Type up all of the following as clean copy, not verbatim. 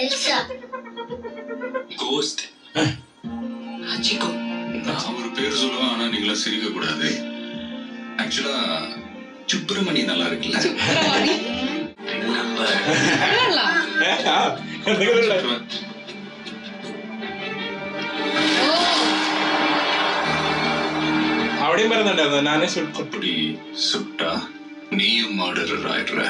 Elsa. Ghost. Hachiko. நான் ஒரு பேர் சொல்லுவேன், ஆனா நீங்களா சிரிக்க கூடாது. ஆக்சுவலா சுப்பிரமணி நல்லா இருக்குல்ல? Number. അവിടെയും പറയുന്നുണ്ടായിരുന്നു നാനേ அப்படி சுட்டா நீயும் மர்டரர் ஆயிடுற.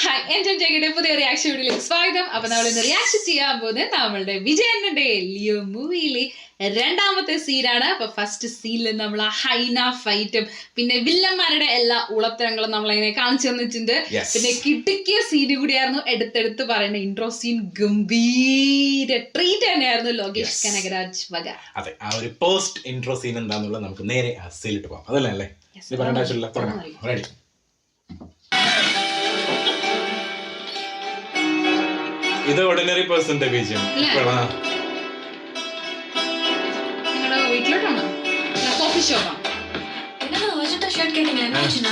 ഹായ് എൻ്റെ ജഗയുടെ പുതിയ റിയാക്ഷൻ വീഡിയോയിലേക്ക് സ്വാഗതം. അപ്പൊ നമ്മൾ ഇന്ന് റിയാക്ഷൻ ചെയ്യാൻ പോകുന്നത് നമ്മളുടെ വിജയണ്ണന്റെ ലിയോ മൂവിയിലെ രണ്ടാമത്തെ സീനാണ്. അപ്പൊ ഫസ്റ്റ് സീനിൽ നമ്മൾ ആ ഹൈന ഫൈറ്റും പിന്നെ വില്ലന്മാരുടെ എല്ലാ ഉളത്തരങ്ങളും നമ്മളിങ്ങനെ കാണിച്ചു തന്നിട്ടുണ്ട്. പിന്നെ കിടുക്കിയ സീന് കൂടിയായിരുന്നു. എടുത്തെടുത്ത് പറയുന്ന ഇൻട്രോ സീൻ ഗംഭീര ട്രീറ്റ് തന്നെയായിരുന്നു ലോകേഷ് കനകരാജ് വക. അതെ, ആ ഒരു പോസ്റ്റ് ഇൻട്രോ സീൻ എന്താന്നുള്ളത് നമുക്ക് നേരെ ആ സീനിട്ട് പോകാം. അതല്ലേ അല്ലേ? റെഡി. ഇത് ഓർഡിനറി പേഴ്സന്റെ ബീജം. വീട്ടിലോട്ടാണോ? കോഫി ഷോപ്പാണ്.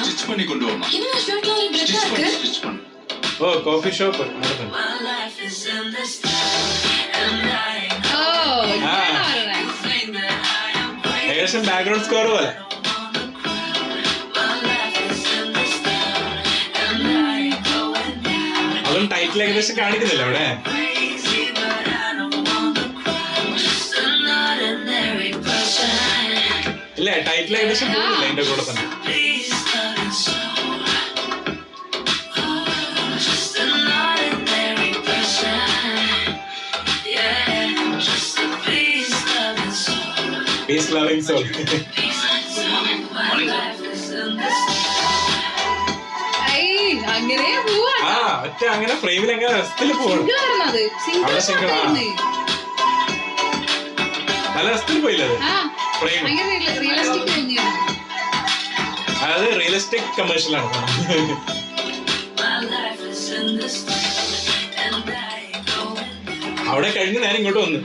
ஸ்டிட்ச் பண்ணி கொண்டு வாமா. ஸ்டிட்ச் பண்ணு. ഓ കോഫി ഷോപ്പ്. ഏകദേശം ബാക്ക്ഗ്രൗണ്ട് സ്കോർ പോലെ. അതും ടൈറ്റിൽ ഏകദേശം കാണിക്കുന്നില്ല അവിടെ. ഇല്ല, ടൈറ്റിൽ ഏകദേശം പോകുന്നില്ല അതിന്റെ കൂടെ തന്നെ. Peace loving soul. അങ്ങനെ ഫ്രെയിമിൽ എങ്ങനെ രസത്തിൽ പോകണം. നല്ല രസത്തിൽ പോയില്ല ഫ്രെയിം. അതായത് റിയലിസ്റ്റിക് കമേഴ്ഷ്യൽ ആണ്. അവിടെ കഴിഞ്ഞ് നേരം ഇങ്ങോട്ട് വന്നു.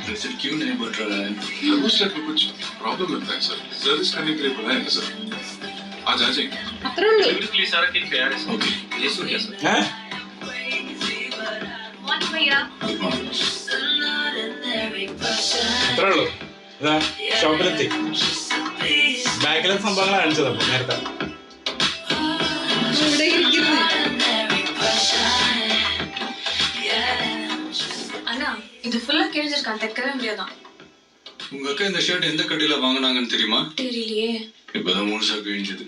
അത്രേ ഉള്ളൂ. ഇതാ ഷോപ്പിലെത്തി. ബാക്കിലെ സംഭവങ്ങളാണ് കാണിച്ചത് നേരത്തെ. இது ஃபுல்லா கிழிஞ்சிருக்கான், தைக்கவே முடியாதான். உங்க அக்கா இந்த ஷர்ட் எந்த கடையில வாங்குனாங்கன்னு தெரியுமா? தெரியலையே. இப்பதான் முழுசா கிழிஞ்சது.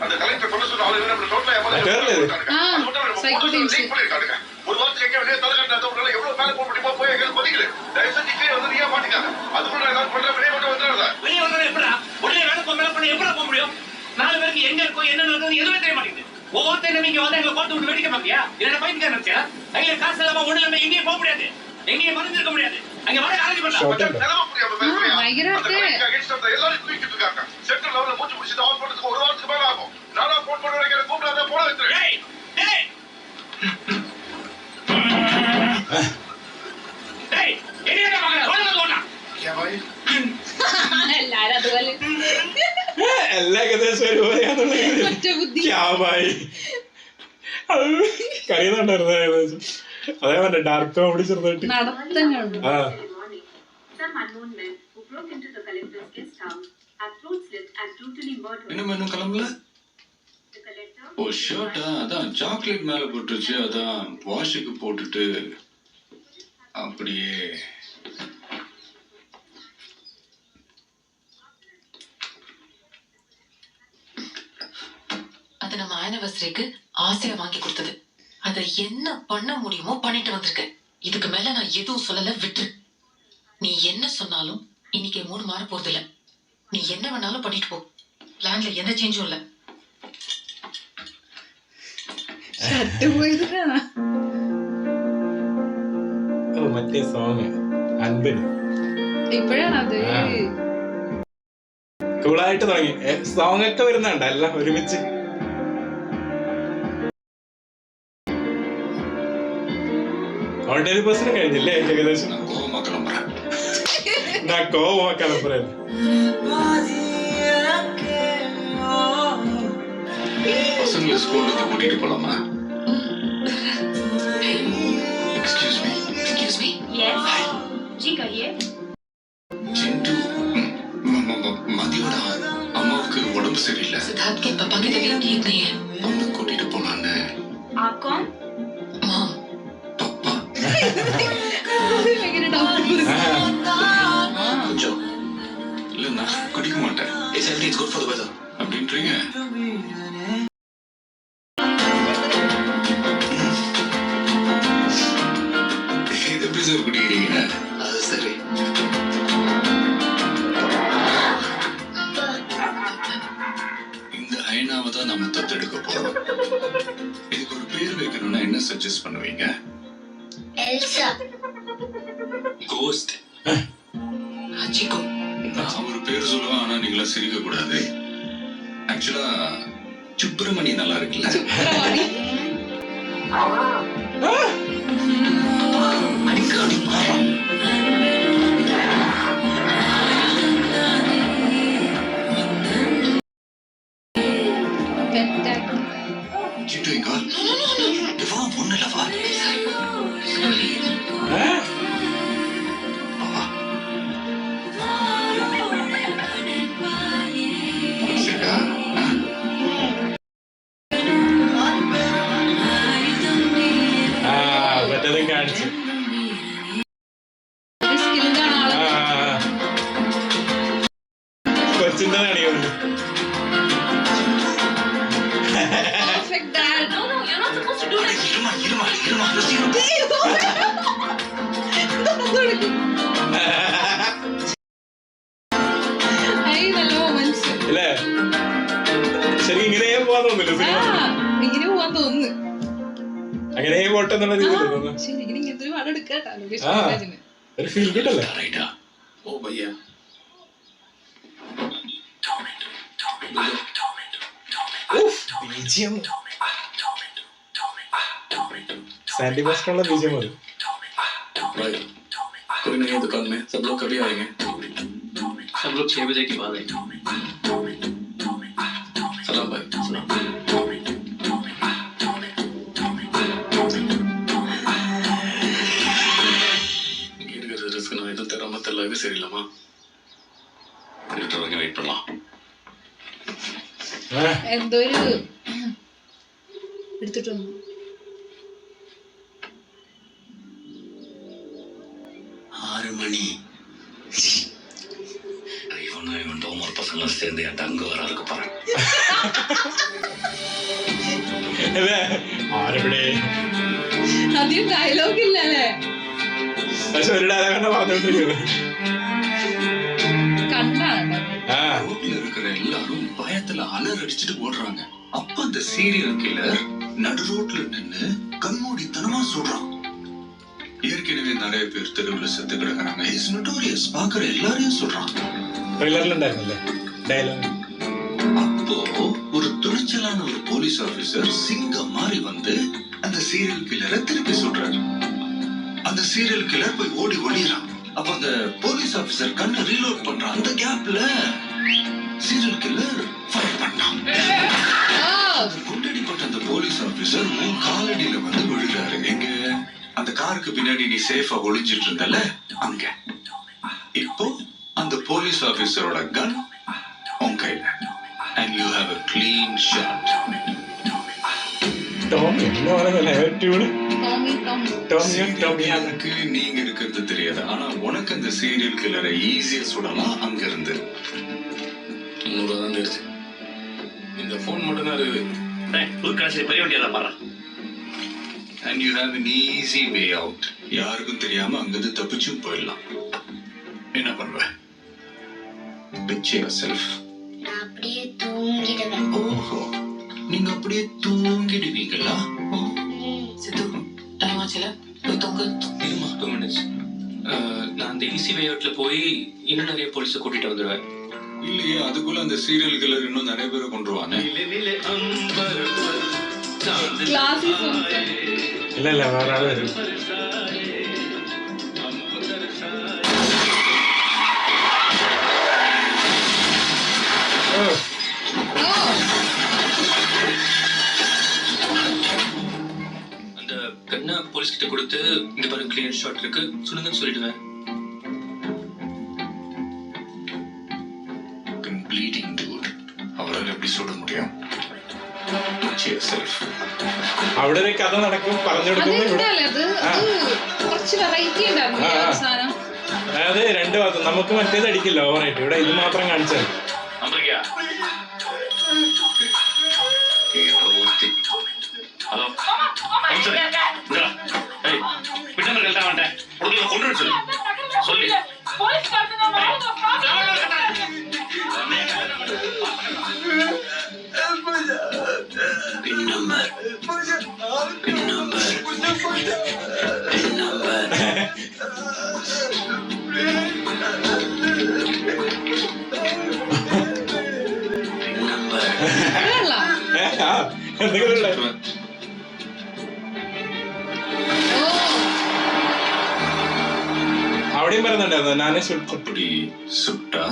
அந்த கலெக்டர் சொல்ல சொன்ன ஆளு என்ன ரோட்ல ஒரு வாரத்துக்கு எங்க வெளியே தரகட்ட உடனே எவ்வளவு மேல போக முடியுமா போய் எங்க பதிக்கல. தயவு செஞ்சு கீழே வந்து நீங்க மாட்டிக்காங்க. அது கூட நான் பண்ற வெளியே மட்டும் வந்துறாத. வெளியே வந்தா எப்படா உடனே வேலை போக மேல பண்ண எப்படா போக முடியும்? நாலு பேருக்கு எங்க இருக்கோ என்ன நடக்குது எதுவுமே தெரிய மாட்டேங்குது. ஒவ்வொருத்தரும் நீங்க வந்து எங்களை பார்த்து விட்டு வெடிக்க மாட்டியா? இல்ல பைத்தியக்காரன் நினைச்சா கையில காசு இல்லாம ஒண்ணு இல்லாம எங்கேயும் போக முடியாது, எங்கேயும் மறந்துருக்க முடியாது. அங்க வர காலேஜ் பண்ணலாம் நிலம முடியாம எல்லாரும் தூக்கிட்டு இருக்காங்க. சென்ட்ரல் லெவல்ல மூச்சு பிடிச்சிட்டு ஆன் பண்ணதுக்கு ஒரு வாரத்துக்கு மேல ஆகும். நானா போன் பண்ண வரைக்கும் கூப்பிடாத போட வச்சிரு. டேய் டேய் டேய் என்னடா மகனே ரோட்ல போடா. क्या भाई എല്ലാരും അതുപോലെ എല്ലാ ഏകദേശം ഒരുപോലെയാണുള്ളത്. കറിയുന്നുണ്ടായിരുന്നു ഏകദേശം. അതേ പറഞ്ഞ ഡാർക്ക് കോമഡി ചെറുതായിട്ട്. ആ இன்னும் இன்னும் கிளம்பல. ஓ ஷர்ட்டா, அதான் சாக்லேட் மேல போட்டுருச்சு, அதான் வாஷுக்கு போட்டுட்டு அப்படியே. அது நம்ம ஆனிவர்சரிக்கு ஆசையை வாங்கி கொடுத்தது. அதை என்ன பண்ண முடியுமோ பண்ணிட்டு வந்திருக்க. இதுக்கு மேல நான் எதுவும் சொல்லல, விட்டு. நீ என்ன சொன்னாலும் இன்னைக்கு மூடு மாற போறது இல்ல. நீ என்ன வேணாலும் பண்ணிட்டு போ. பிளான்ல எந்த சேஞ்சும் இல்ல. ഷർട്ട് പോയതാണ്. ഓ മറ്റേ സോങ് അൻപന് ഇപ്പോഴാണ് അത് കൂളായിട്ട് തുടങ്ങി. സോങ് ഒക്കെ വരുന്നുണ്ട് എല്ലാം ഒരുമിച്ച്. അവിടെ ഒരു ബസ്സിന് കഴിഞ്ഞില്ലേ ഏകദേശം. കോവക്കലപ്പുറം பசங்களை ஸ்கூலுக்கு கூட்டிட்டு போலாமா? Excuse me. Excuse me? Yes. जी कहिए. चिंटू, மதியோட அம்மாவுக்கு உடம்பு சரியில்லை. सिद्धार्थ के पापा की तबीयत ठीक नहीं है. பொண்ணு கூட்டிட்டு போலான்னு. आप कौन? मॉम. பப்பா கொஞ்சம் இல்ல நான் குடிக்க மாட்டேன். It's good for the weather. அப்படின்றீங்க? இது எப்படி சார் குடிக்கிறீங்க? அது சரி. இந்த ஹைனாவை தான் நம்ம தத்தெடுக்க போறோம். இதுக்கு ஒரு பேர் வைக்கணும்னா என்ன சஜஸ்ட் பண்ணுவீங்க? எல்சா. கோஸ்ட். ஹச்சிகோ. நான் ஒரு பேர் சொல்லுவேன், ஆனா நீங்களா சிரிக்க கூடாது. ஆக்சுவலா சுப்பிரமணி நல்லா இருக்குல்ல? அடிக்கடி சிட்டு எங்க பொண்ணு இல்லவா? മറ്റേതും കാണിച്ചു. കൊച്ചിന്റെ നടിയുണ്ട്. No, you're not supposed to do that. അല്ലേ ശരി ഇങ്ങനെ പോവാൻ തോന്നില്ല സിനിമ. ഇങ്ങനെ പോവാൻ തോന്നുന്നു. അങ്ങനെ പോട്ടെന്നുള്ള രീതിയിൽ തോന്നുന്നു. ശരിക്കും ഇങ്ങനത്തെ ഒരു പടം എടുക്കാട്ടോ ഒരു ഫീൽ കിട്ടല്ലേ? ரைட்டா ஓ பையா ബീജിയം सैंडी मास्टर वाला बीजेम है। भाई कोई नहीं है दुकान में, सब लोग कभी आएंगे? सब लोग 6 बजे की बात है। सलाम भाई। सलाम। ரிஸ்க் நான் எதுவும் தராம தெரியல சரியில்லமா? இருட்டு வெயிட் பண்ணலாம். എന്തോ ഒരു എടുത്തിട്ട് വന്നു. மணி இவன் டோமர் பசங்களும் சேர்ந்து என் தங்க வர இருக்க போறேன். അധികം ഡയലോഗ് ഇല്ലല്ലേ? പക്ഷെ ഒരു ഡയലോഗ് പറഞ്ഞോണ്ടിരിക്കുന്നത് കണ്ടാണ്. ரோட்ல இருக்கிற எல்லாரும் பயத்துல அலர் அடிச்சுட்டு ஓடுறாங்க. அப்ப அந்த சீரியல் கில்லர் நடு ரோட்ல நின்னு கண்மூடித்தனமா சொல்றான். ஏற்கனவே நிறைய பேர் தெருவுல செத்து கிடக்குறாங்க. Is notorious. பாக்குற எல்லாரையும் சொல்றான். ട്രെയിലറിലുണ്ടായിരുന്നല്ലേ ഡയലോഗ്? அப்போ ஒரு துணிச்சலான ஒரு போலீஸ் ஆபீசர் சிங்கம் மாதிரி வந்து அந்த சீரியல் கில்லரை திருப்பி சொல்றாரு. அந்த சீரியல் கில்லர் போய் ஓடி ஒளியறான். அப்ப அந்த போலீஸ் ஆபீசர் கண்ணை ரீலோட் பண்றான். அந்த கேப்ல சீரியல் கில்லர் ஃபயர் பண்ணான். குண்டடிப்பட்ட அந்த போலீஸ் ஆபீசர் உன் காலடியில வந்து விழுறாரு. எங்க? அந்த காருக்கு பின்னாடி நீ சேஃபா ஒளிஞ்சிட்டு இருந்தல அங்க. இப்போ அந்த போலீஸ் ஆபீசரோட கன் உன் கையில. And you have a clean shot. Tomy എന്ന് പറയുന്നല്ലേ ട്യൂണ്? எனக்கு நீங்க இருக்கிறது தெரியாது, ஆனா உனக்கு அந்த சீரியல் கில்லரை ஈஸியா சுடலாம் அங்க இருந்து. தெரிஞ்சு இந்த போன் மட்டும் தான் இருக்குது. பெரிய வண்டியா பாரு. And you have an easy way out. யாருக்கும் தெரியாம அங்கிருந்து தப்பிச்சும் போயிடலாம். என்ன பண்ணுவ? Picture yourself. நான் அப்படியே தூங்கிடுவேன். ஓஹோ, நீங்க அப்படியே தூங்கிடுவீங்களா? सिद्धू टाइम आचला तो தூங்கு. இருமா 2 minutes. நான் அந்த ஈசி வேஅவுட்ல போய் இன்னும் நிறைய போலீஸை கூட்டிட்டு வந்துடுவேன். இல்லையே அதுக்குள்ள அந்த சீரியல் கில்லர் இன்னும் நிறைய பேரை கொண்டுருவானே. ക്ലാസ്സിൽ പോയിട്ട് ഇല്ല ഇല്ല വേറെ ആള് വരും. அந்த கண்ணை போலீஸ் கிட்ட கொடுத்து இந்த பாருங்க கிளியர் ஷாட் இருக்கு சுடுங்கன்னு சொல்லிடுவேன். ബ്ലീഡിംഗ് ഡൂഡ് അവരാൽ எப்படி சுட முடியும்? അവിടെ ഒരു കഥ നടക്കും പറഞ്ഞു കൊടുക്കുമ്പോ ഇവിടെ അതെന്താല്ലേ അത് കുറച്ച് വെറൈറ്റി ഉണ്ടായിരുന്നു ഈ അവസാനം. അതായത് രണ്ട് ഭാഗത്തും നമുക്ക് മറ്റേത് അടിക്കില്ല ഓവറായിട്ട്, ഇവിടെ ഇത് മാത്രം കാണിച്ചാൽ வந்திருக்கியா? ஹலோ பின்னர் கரெக்டா வந்துட்டேன் உடனே கொண்டு வர சொல்லி കൊള്ളാം. എന്തെങ്കിലും ഉണ്ടോ? ഓ അവിടെയും പറയുന്നുണ്ടായിരുന്നു ഞാനേ அப்படி சுட்டா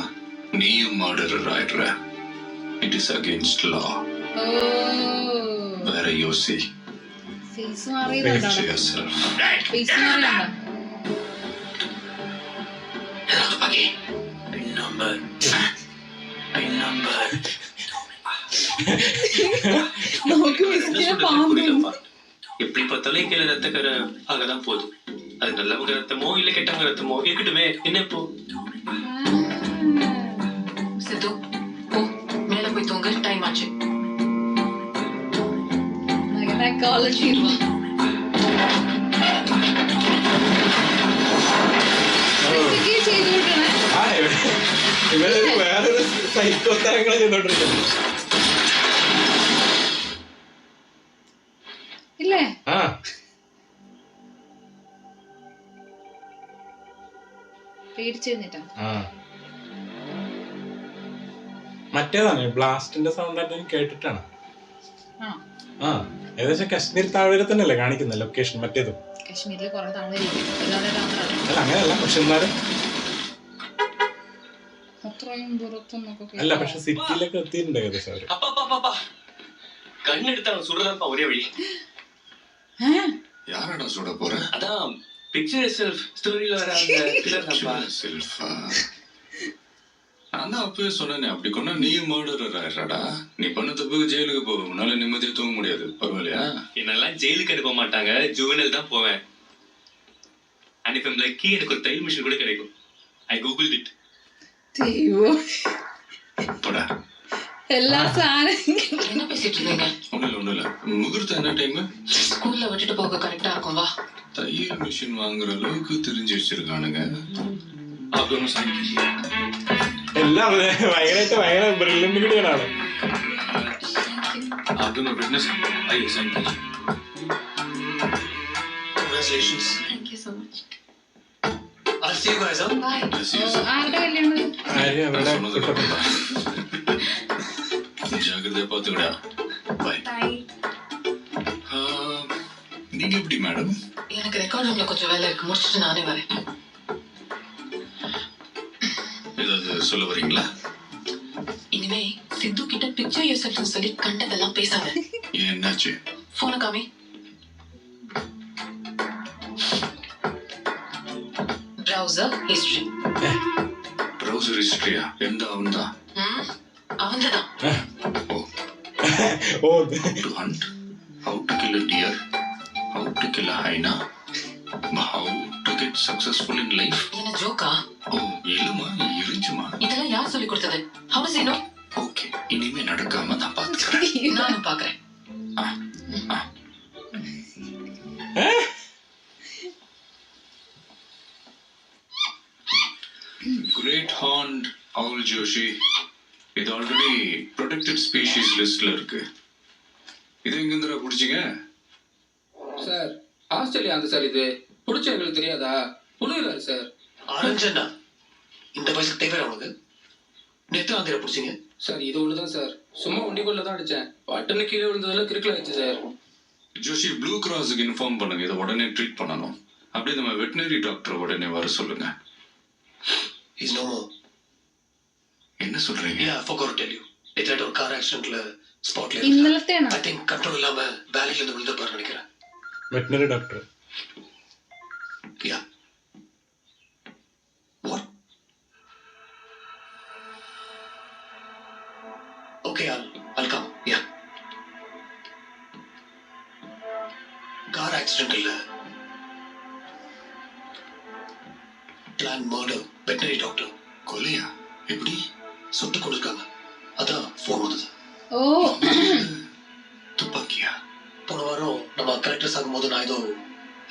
நீயும் மர்டரர் ஆயிடுற. இட் இஸ் அகெயின்ஸ்ட் லா. ഓ வேற யோசி. ഫേസ് മാറിയതുണ്ടോ? ഫേസ് മാറിയുണ്ടോ? നമുക്ക് മിസ്കിനെ പാമ്പ് எப்படி பார்த்தாலும் கீழே ரத்தக்கரை ஆகதான் போகுது. அது நல்லவங்க ரத்தமோ இல்ல கெட்டவங்க ரத்தமோ இருக்கட்டுமே, என்ன இப்போ? சித்து போ, மேல போய் தூங்கு, டைம் ஆச்சு. സൈക്കോളജി ചെയ്തുകൊണ്ടിരുന്നേ. ആ ഇവര് വേറൊരു സൈക്കോ തരങ്ങൾ ചെയ്തോണ്ടിരിക്കുന്നു. ഇല്ലേ? ആ പേടിച്ചു നിന്നിട്ടാ. ആ മറ്റേതാണ് ബ്ലാസ്റ്റിന്റെ സൗണ്ട് ആയിട്ട് കേട്ടിട്ടാണ്. ആ ഏകദേശം കാശ്മീർ താഴ്വര തന്നെയല്ലേ കാണിക്കുന്നത് ലൊക്കേഷൻ മറ്റേതും. കാശ്മീരിൽ കുറെ താഴ്വര അല്ല അങ്ങനെയല്ല, പക്ഷെ എന്നാലും അത്രയും പുറത്തൊന്നൊക്കെ അല്ല, പക്ഷെ സിറ്റിയിലൊക്കെ എത്തിയിട്ടുണ്ട് ഏകദേശം അവര്. அப்பா கண் எடுத்து அவன் சுடுறதான்ப்பா ஒரே வழி. யாரடா சுட போற? அதான் பிக்சர் செல்ஃப் ஸ்டோரியில வர அந்த கில்லர் தான்ப்பா. செல்ஃபா? நான் தான் அப்பவே சொன்னேனே, அப்படி கொண்டா நீயும் மர்டரர் ஆயிடுறாடா. நீ பண்ண தப்புக்கு ஜெயிலுக்கு போ, உன்னால நிம்மதியா தூங்க முடியாது. பரவாயில்லையா? என்னெல்லாம் ஜெயிலுக்கு அனுப்ப மாட்டாங்க, ஜுவனல் தான் போவேன். அண்ட் இஃப் ஐம் லக்கி எனக்கு ஒரு தையல் மிஷின் கூட கிடைக்கும். ஐ கூகுள்ட் இட். போடா. എല്ലാ സാധനങ്ങളും என்ன பேசிட்டு இருக்கீங்க? ஒண்ணும் இல்ல. முகூர்த்தம் என்ன டைம்? ஸ்கூல்ல விட்டுட்டு போக கரெக்டா இருக்கும், வா. தையல் மிஷின் வாங்குற அளவுக்கு தெரிஞ்சு வச்சிருக்கானுங்க. அப்புறம் சாய்க்கு എല്ലാം ഭയങ്കര ബ്രില്യന്റ് കൂടിയാണ്. அப்புறம் பிசினஸ் ஐ சாய்க்கு congratulations. Thank you so much. I'll see you guys, huh? Bye. ആരുടെ കല്യാണം? ആര് അവരുടെ കുട്ടപ്പൻ. ஜாகிரதையா பாத்துக்கடா. பை. நீங்க எப்படி மேடம்? எனக்கு ரெக்கார்ட் ரூம்ல கொஞ்சம் வேலை இருக்கு, முடிச்சிட்டு நானே வரேன். ஏதாவது சொல்ல வரீங்களா? இனிமே சித்து கிட்ட பிக்சர் யோர்செல்ஃப்னு சொல்லி கண்டதெல்லாம் பேசாத. ஏன் என்னாச்சு? போன காமி. browser history. browser history-யா? எந்த அவன்தான்? அவன்தான். ഓ To hunt, how to kill a deer, how to kill a hyena, how to get successful in life. என்ன ஜோக்கா? ஓ இல்லம்மா, இருந்துச்சுமா. இதெல்லாம் யார் சொல்லி கொடுத்தது? how does he know? Okay, இனிமே நடக்காம நான் பாத்துக்கிறேன். நானும் பாக்குறேன். Great horned owl Joshi. இது ஆல்ரெடி ப்ரொடெக்டட் ஸ்பீஷீஸ் லிஸ்ட்ல இருக்கு. இது எங்க இருந்துடா புடிச்சீங்க? சார் ஆஸ்திரேலியா அந்த சார் இது பிடிச்ச எங்களுக்கு தெரியாதா? புரியுறாரு சார். ஆரஞ்சண்ணா, இந்த வயசுக்கு தேவையா உனக்கு? நேற்று வாங்கிற பிடிச்சிங்க சார் இது ஒண்ணுதான் சார். சும்மா வண்டிக்குள்ள தான் அடிச்சேன். பட்டுன்னு கீழே விழுந்ததுல கிறுக்கல ஆயிடுச்சு சார். ஜோஷி, ப்ளூ கிராஸுக்கு இன்ஃபார்ம் பண்ணுங்க, இதை உடனே ட்ரீட் பண்ணணும். அப்படியே நம்ம வெட்டினரி டாக்டர் உடனே வர சொல்லுங்க. Is no more. என்ன சொல்றீங்க? யா, forgot to tell you. நேற்று ஒரு கார் ஆக்சிடென்ட்ல ஸ்பாட்ல ഇന്നലത്തെയാണോ? ஐ திங்க் கண்ட்ரோல் இல்லாம வேலையில இருந்து விழுந்துப்பாரு நினைக்கிறேன். Veterinary doctor. Yeah. What? Okay, I'll come. Yeah. Car accident இல்ல, பிளான் மர்டர். வெட்டினரி டாக்டர் கொலையா? எப்படி? சுட்டு கொண்டிருக்காங்க. அதான் ஃபோன் வந்தது. ഓ துப்பாக்கியா? போன வாரம் நம்ம கலெக்டர்ஸ் ஆகும்போது நான் ஏதோ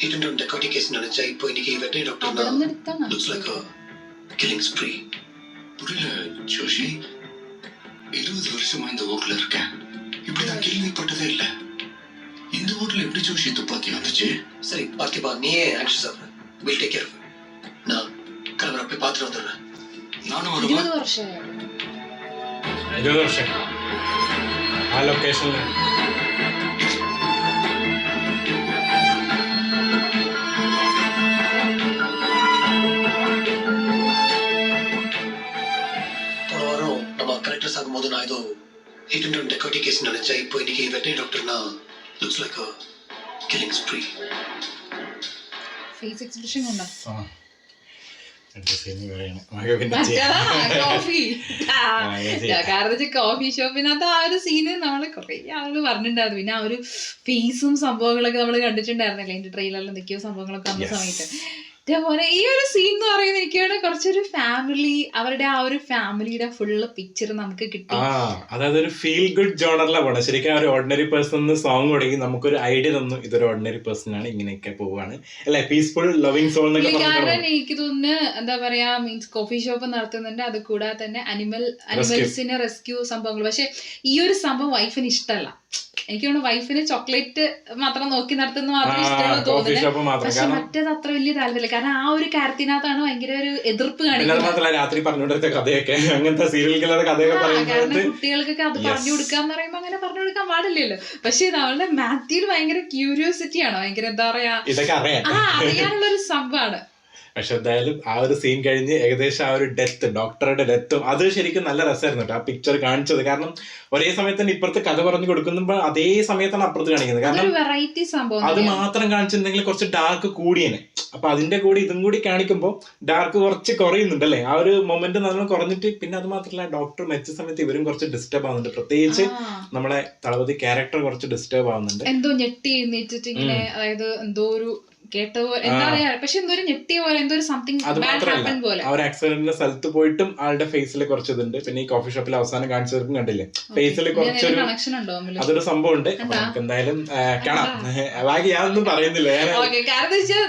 ஹிட் அண்ட் டெக்காட்டி கேஸ் நினைச்சேன். இப்போ இன்னைக்கு வெட்டினரி டாக்டர் അവിടെ നിർത്താൻ லுக்ஸ் லைக் கில்லிங் ஸ்ப்ரீ. புரியல ஜோஷி. 20 வருஷமா இந்த ஊர்ல இருக்கேன், இப்படிதான் கேள்விப்பட்டதே இல்ல. இந்த ஊர்ல எப்படி ஜோஷி துப்பாக்கி வந்துச்சு? சரி பார்த்திபா, நீயே ஆக்ஷன்ஸ் ஆகுற. Will take care. நான் கிளம்புற போய் பார்த்துட்டு வந்துடுறேன். நானும் வருவா. 20 വർഷമായോ? 20 വർഷം ആ ലൊക്കേഷനിൽ. போன வாரம் நம்ம கலெக்டர்ஸ் ஆகும்போது நான் ஏதோ ஹிட் அண்ட் டெக்காட்டி கேஸ் நினைச்சேன். இப்போ இன்னைக்கு வெட்டினரி டாக்டர்னா looks like killing spree. Face expression കൊണ്ടാ? ആ അടുത്ത സീൻ പറയണം. മക പിന്നെ കോഫി കാരണം കോഫി ഷോപ്പിനകത്ത് ആ ഒരു സീന് നമ്മള് കുറെ ആളുകൾ പറഞ്ഞിട്ടുണ്ടായിരുന്നു. പിന്നെ ആ ഒരു ഫേസും സംഭവങ്ങളൊക്കെ നമ്മൾ കണ്ടിട്ടുണ്ടായിരുന്നില്ലേ അതിന്റെ ട്രെയിലറിൽ എന്തൊക്കെയോ സംഭവങ്ങളൊക്കെ വന്ന സമയത്ത്. അതേപോലെ ഈ ഒരു സീൻ എന്ന് പറയുന്നത് എനിക്കാണ് കുറച്ചൊരു ഫാമിലി, അവരുടെ ആ ഒരു ഫാമിലിയുടെ ഫുള്ള് പിക്ചർ നമുക്ക് കിട്ടി. ആ അതായത് ഒരു ഫീൽ ഗുഡ് ജോണറിലാണ് പോണത്. ശരിക്കും ഒരു ഓർഡിനറി പേഴ്സൺ സോങ് തുടങ്ങി നമുക്കൊരു ഐഡിയ തന്നു, ഇതൊരു ഓർഡിനറി പേഴ്സൺ ആണ്, ഇങ്ങനെയൊക്കെ പോവാണ് അല്ലെ, പീസ്ഫുൾ ലവിങ് സോൾ എന്നൊക്കെ കാരണം പറഞ്ഞു. എനിക്ക് തോന്നുന്നു എന്താ പറയാ, മീൻസ് കോഫി ഷോപ്പ് നടത്തുന്നുണ്ട്, അത് കൂടാതെ തന്നെ അനിമൽസിനെ റെസ്ക്യൂ സംഭവങ്ങൾ. പക്ഷെ ഈ ഒരു സംഭവം വൈഫിന് ഇഷ്ടമല്ല. എനിക്ക് തോന്നുന്നു വൈഫിന് ചോക്ലേറ്റ് മാത്രം നോക്കി നടത്തുന്ന മാത്രം ഇഷ്ടമുള്ള തോന്നുന്നത്. പക്ഷെ മറ്റേത് അത്ര വലിയ താല്പര്യമില്ല. കാരണം ആ ഒരു കാര്യത്തിനകത്താണ് ഭയങ്കര ഒരു എതിർപ്പ് കാണിക്കുന്നത്. രാത്രി പറഞ്ഞുകൊടുത്ത കഥയൊക്കെ അങ്ങനത്തെ സീരിയൽ കില്ലർ കഥയൊക്കെ കാരണം കുട്ടികൾക്കൊക്കെ അത് പറഞ്ഞു കൊടുക്കാന്ന് പറയുമ്പോ അങ്ങനെ പറഞ്ഞു കൊടുക്കാൻ പാടില്ലല്ലോ. പക്ഷെ നമ്മളുടെ മാത്യുവിന് ഭയങ്കര ക്യൂരിയോസിറ്റി ആണ്, ഭയങ്കര എന്താ പറയാ, ഇതൊക്കെ അറിയാനുള്ള ഒരു സംഭവമാണ്. പക്ഷെ എന്തായാലും ആ ഒരു സീൻ കഴിഞ്ഞ് ഏകദേശം ആ ഒരു ഡെത്ത്, ഡോക്ടറുടെ ഡെത്തും അത് ശരിക്കും നല്ല രസമായിരുന്നു കേട്ടോ ആ പിക്ചർ കാണിച്ചത്. കാരണം ഒരേ സമയത്ത് തന്നെ ഇപ്പുറത്ത് കഥ പറഞ്ഞു കൊടുക്കുമ്പോൾ അതേ സമയത്താണ് അപ്പുറത്ത് കാണിക്കുന്നത്. കാരണം വെറൈറ്റി സംഭവം അത് മാത്രം കാണിച്ചിട്ടുണ്ടെങ്കിൽ കുറച്ച് ഡാർക്ക് കൂടിയേനെ. അപ്പൊ അതിന്റെ കൂടി ഇതും കൂടി കാണിക്കുമ്പോൾ ഡാർക്ക് കുറച്ച് കുറയുന്നുണ്ടല്ലേ, ആ ഒരു മൊമെന്റ് നല്ലോണം കുറഞ്ഞിട്ട്. പിന്നെ അത് മാത്രമല്ല ഡോക്ടർ മരിച്ച സമയത്ത് ഇവരും കുറച്ച് ഡിസ്റ്റർബ് ആവുന്നുണ്ട്, പ്രത്യേകിച്ച് നമ്മളെ തളപതി ക്യാരക്ടർ കുറച്ച് ഡിസ്റ്റർബ് ആവുന്നുണ്ട്. എന്തോ ഞെട്ടി എഴുന്നേറ്റിട്ട് ഇങ്ങനെ, അതായത് എന്തോ ഒരു കേട്ട പോലെ എന്താ പറയാ, പക്ഷെ എന്തോ ഒരു ഞെട്ടിയ പോലെ, എന്തോ ഒരു സംതിങ് ബാഡ് ഹാപ്പൻ പോലെ. ആ ഒരു ആക്സിഡന്റിന്റെ സ്ഥലത്ത് പോയിട്ടും ആളുടെ ഫേസിൽ കുറച്ച് ഇതുണ്ട്. പിന്നെ ഈ കോഫി ഷോപ്പിൽ അവസാനം കാണിച്ചവർക്കും കണ്ടില്ലേ ഫേസിൽ കുറച്ചൊരു കണക്ഷൻ ഉണ്ടോ? അതൊരു സംഭവം ഉണ്ട്. അപ്പൊ നമുക്ക് എന്തായാലും കാണാം. ബാക്കി ഞാനൊന്നും പറയുന്നില്ല. കാരണം വെച്ചാൽ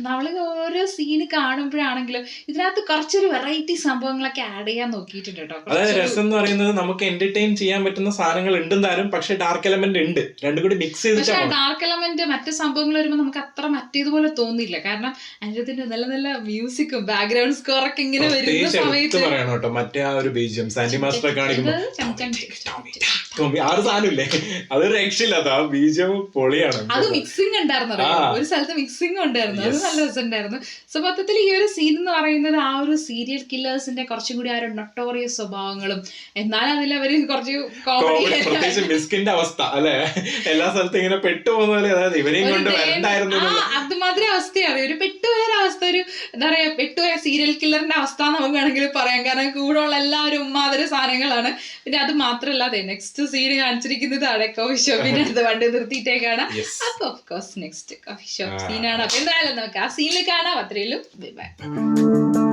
നമ്മള് ഓരോ സീന് കാണുമ്പോഴാണെങ്കിലും ഇതിനകത്ത് കുറച്ചൊരു വെറൈറ്റി സംഭവങ്ങളൊക്കെ ആഡ് ചെയ്യാൻ നോക്കിയിട്ടുണ്ട് കേട്ടോ. അതായത് രസം എന്ന് പറയുന്നത് നമുക്ക് എന്റർടൈൻ ചെയ്യാൻ പറ്റുന്ന സാധനങ്ങൾ ഉണ്ടെന്നാലും പക്ഷെ ഡാർക്ക് എലമെന്റ് ഉണ്ട്, രണ്ടും കൂടി മിക്സ് ചെയ്തിട്ട്. ഡാർക്ക് എലമെന്റ് മറ്റു സംഭവങ്ങൾ വരുമ്പോൾ നമുക്ക് അത്ര മറ്റേതുപോലെ തോന്നില്ല. കാരണം അതിന്റെ നല്ല നല്ല മ്യൂസിക്കും ബാക്ക്ഗ്രൗണ്ട് സ്കോർ ഒക്കെ ഇങ്ങനെ വരുന്ന സമയത്ത് പറയണം കേട്ടോ. മറ്റേ ആ ഒരു ബീജിയം സാൻഡി മാസ്റ്റർ കാണിക്കുമ്പോൾ ആ ഒരു സാധനം ഇല്ലേ, അതൊരു രക്ഷയില്ലാത്ത ആ ബീജിയം പൊളിയാണ്. അത് മിക്സിംഗ് ഉണ്ടായിരുന്നു, ഒരു സ്ഥലത്ത് മിക്സിംഗ് ഉണ്ടായിരുന്നു, അത് നല്ല രസമുണ്ടായിരുന്നു. സോ മൊത്തത്തിൽ ഈ ഒരു സീൻ എന്ന് പറയുന്നത് ആ ഒരു സീരിയൽ കില്ലേഴ്സിന്റെ കുറച്ചും കൂടി ആ ഒരു നൊട്ടോറിയസ് സ്വഭാവങ്ങളും, എന്നാൽ അതിൽ അവര് കുറച്ച് കോമഡി, പ്രത്യേകിച്ച് മിസ്കിന്റെ അവസ്ഥ അല്ലെ, എല്ലാ സ്ഥലത്തും ഇങ്ങനെ പെട്ടുപോകുന്ന പോലെ. അതായത് ഇവരെയും കൊണ്ട് വരണ്ടായിരുന്നു, അതുമാതിരി അവസ്ഥയാണ്. ഒരു പെട്ടുപോയ അവസ്ഥ, ഒരു എന്താ പറയാ പെട്ടുപോയ സീരിയൽ കില്ലറിന്റെ അവസ്ഥ നമുക്ക് വേണമെങ്കിൽ പറയാം. കാരണം കൂടെ ഉള്ള എല്ലാവരും ഉമ്മാതിരി സാധനങ്ങളാണ്. പിന്നെ അത് മാത്രല്ല അതെ നെക്സ്റ്റ് സീൻ കാണിച്ചിരിക്കുന്നത് അവിടെ കോഫി ഷോപ്പിന്റെ അടുത്ത് വണ്ടി നിർത്തിയിട്ടേക്കാണ്. അപ്പൊ of course next coffee shop സീനാണ്. അപ്പൊ എന്തായാലും നമുക്ക് ആ സീനിൽ കാണാം. അത്രയുള്ളൂ. Bye by.